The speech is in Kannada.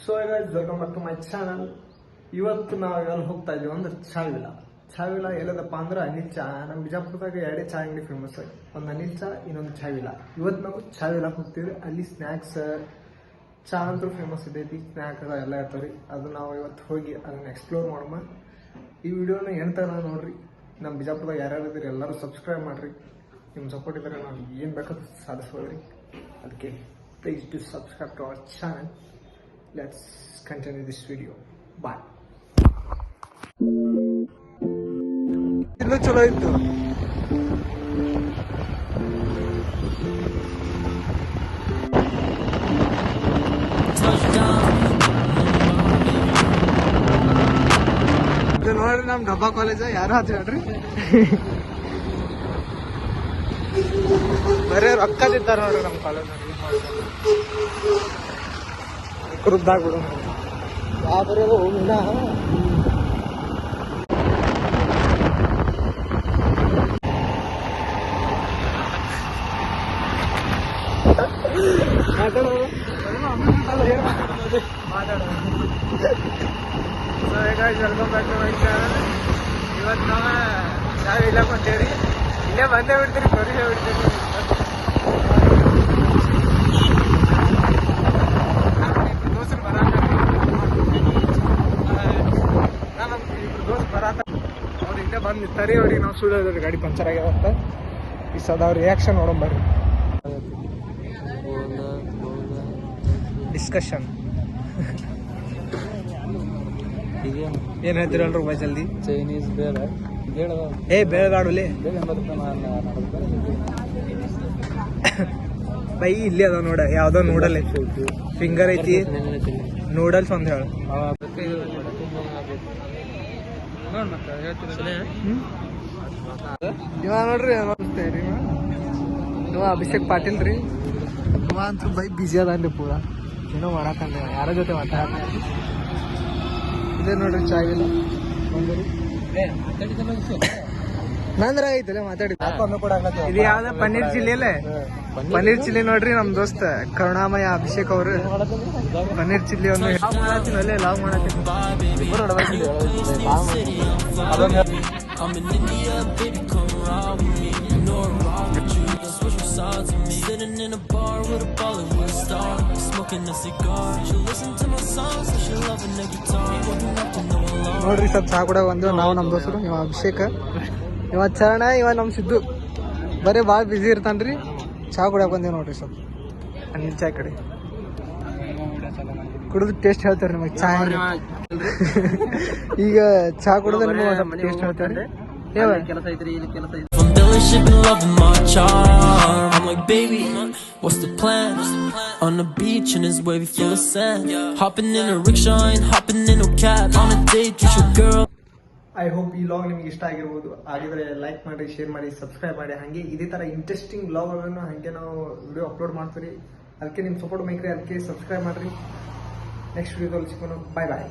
So guys welcome back to my channel. ಇವತ್ತು ನಾವು ಎಲ್ಲಿ ಹೋಗ್ತಾ ಇದೀವಿ ಅಂದ್ರೆ ಚಾವಿಲ ಎಲ್ಲದಪ್ಪ ಅಂದ್ರೆ ಅನಿಲ್ ಚಾ. ನಮ್ಮ ಬಿಜಾಪುರದಾಗ ಎರಡೇ ಚಾ ಅಂಗಡಿ ಫೇಮಸ್, ಒಂದು ಅನಿಲ್ ಚಾ, ಇನ್ನೊಂದು ಚಾವಿಲ. ಇವತ್ತು ನಾವು ಚಾವಿಲ ಹೋಗ್ತೀವಿ. ಅಲ್ಲಿ ಸ್ನ್ಯಾಕ್ಸ್ ಚಾ ಅಂತೂ ಫೇಮಸ್ ಇದೈತಿ, ಸ್ನ್ಯಾಕ್ಸ್ ಎಲ್ಲ ಇರ್ತಾವ್ರಿ. ಅದು ನಾವು ಇವತ್ತು ಹೋಗಿ ಅದನ್ನ ಎಕ್ಸ್ಪ್ಲೋರ್ ಮಾಡೋಣ. ಈ ವಿಡಿಯೋನ ಎಂತ ನೋಡ್ರಿ. ನಮ್ಮ ಬಿಜಾಪುರದಾಗ ಯಾರ್ಯಾರು ಇದ್ರಿ ಎಲ್ಲರೂ ಸಬ್ಸ್ಕ್ರೈಬ್ ಮಾಡ್ರಿ. ನಿಮ್ಮ ಸಪೋರ್ಟ್ ಇದ್ರೆ ನಾವು ಏನು ಬೇಕಾದ್ರೂ ಸಾಧಿಸ್ಬೋದ್ರಿ. ಅದಕ್ಕೆ please to subscribe to our channel. Let's continue this video. Bye. ಇಲ್ಲೂ ಚಲೋ ಇತ್ತು. ಇದು ನೋಡ್ರಿ ನಮ್ ಡಬ್ಬಾ ಕಾಲೇಜ್ ಯಾರು ಆತ ಹೇಳ್ರಿ. ಬರೇ ರೊಕ್ಕ ತಿಂತಾರ ನೋಡ್ರಿ ನಮ್ ಕಾಲೇಜ್. ಕುರುದ್ದಾಗ್ಬಿಡು ಯಾವ ಬರೋದು ಹೋಗಿಲ್ಲ. Welcome back to my channel. ಇವತ್ತು ನಾವು ಚಾವ್ ಇಲ್ಲ ಕೊಂತೇವ್ರಿ. ಇಲ್ಲೇ ಬಂದೇ ಬಿಡ್ತೀರಿ, ತೋರಿಸೇ ಬಿಡ್ತೀರಿ. ದೋಸ್ತರು ಬರಾತ ಅವ್ರು ಇಲ್ಲೇ ಬಂದು ನಿಂತಾರಿ. ಅವ್ರಿಗೆ ನಾವು ಸುಳ್ಳೋದ್ರಿ ಗಾಡಿ ಪಂಚರ್ ಆಗ್ಯಾವ ಅಂತ. ಈ ಸದ ಅವ್ರ ರಿಯಾಕ್ಷನ್ ನೋಡೋಣ ಬರ್ರಿ. ಡಿಸ್ಕಷನ್ ಏನ್ ಹೇಳ್ತೀರಲ್ರಿ ಬಾಯ್ ಜಲ್ದಿ. ಚೈನೀಸ್ ಬೇಳೆ ಬೇಳೆಗಾಡುಲಿ ಬೈ ಇಲ್ಲಿ ಅದಾವ ನೋಡ. ಯಾವ್ದೋ ನೂಡಲ್ ಐತಿ, ಫಿಂಗರ್ ಐತಿ, ನೂಡಲ್ಸ್ ಒಂದ್ ಹೇಳ. ಇವ ನೋಡ್ರಿ ಇವ ಅಭಿಷೇಕ್ ಪಾಟೀಲ್ ರೀ. ಇವ ಅಂತೂ ಬೈ ಬಿಜಿ ಅದಾನ್ರಿ ಪೂರ. ಏನೋ ಮಾಡಕಂದ್ರೆ ಯಾರ ಜೊತೆ ಮಾತಾಡ. ಇದೇ ನೋಡ್ರಿ ಚಾವಿಲ್ಲ ನಂದ್ರ ಐತಲ್ಲ ಮಾತಾಡಿ. ಇದು ಯಾವ್ದ ಪನ್ನೀರ್ ಚಿಲ್ಲಿ ಅಲ್ಲೇ. ಪನ್ನೀರ್ ಚಿಲ್ಲಿ ನೋಡ್ರಿ ನಮ್ ದೋಸ್ತ ಕರುಣಾಮಯ ಅಭಿಷೇಕ್ ಅವರು ಪನ್ನೀರ್ ಚಿಲ್ಲಿ ಒಂದು ಮಾಡತ್ತೀನಿ ಲಾವ್ ಮಾಡತ್ತೀನಿ. ನೋಡ್ರಿ ಸ್ವಲ್ಪ ಚಾ ಕೂಡ ಬಂದು ನಾವು ನಮ್ ದೋಸ್ತರು. ಇವ ಅಭಿಷೇಕ್, ಇವ ಚರಣ, ಇವ ನಮ್ ಸಿದ್ದು ಬರೀ ಭಾಳ ಬಿಸಿ ಇರ್ತಾನ್ರಿ. ಚಾ ಕುಡಿಯಕ್ ಬಂದೇವ್ ನೋಡ್ರಿ ಸ್ವಲ್ಪ ಅನಿಲ್ ಚಾ ಕಡೆ. ಕುಡಿದು ಟೇಸ್ಟ್ ಹೇಳ್ತಾರೆ ನಿಮಗೆ ಚಾ. ಈಗ ಚಾ ಕುಡಿದ ನಿಮಗೆ ಟೇಸ್ಟ್ ಹೇಳ್ತಾರೆ. ಕೆಲಸ ಐತ್ರಿ, ಇಲ್ಲಿ ಕೆಲಸ ಐತ್ರಿ. I'm like, baby, what's the plan? On the beach and his wavy full of sand. Hopping in a rickshaw and hopping in a cab. On a date with your girl. I hope ಈ ಲಾಗ್ ನಿಮ್ಗೆ ಇಷ್ಟ ಆಗಿರ್ಬೋದು. ಆಗಿದ್ರೆ ಲೈಕ್ ಮಾಡಿ, ಶೇರ್ ಮಾಡಿ, ಸಬ್ಸ್ಕ್ರೈಬ್ ಮಾಡಿ. ಹಾಗೆ ಇದೇ ತರ ಇಂಟ್ರೆಸ್ಟಿಂಗ್ ಲಾಗ್ಗಳನ್ನು ಹಾಗೆ ನಾವು ವಿಡಿಯೋ ಅಪ್ಲೋಡ್ ಮಾಡ್ತೀವಿ. ಅದಕ್ಕೆ ನಿಮ್ಮ ಸಪೋರ್ಟ್ ಬೇಕ್ರಿ. ಅದಕ್ಕೆ ಸಬ್ಸ್ಕ್ರೈಬ್ ಮಾಡ್ರಿ. ನೆಕ್ಸ್ಟ್ ವಿಡಿಯೋದಲ್ಲಿ ಸಿಗೋಣ. ಬಾಯ್ ಬಾಯ್.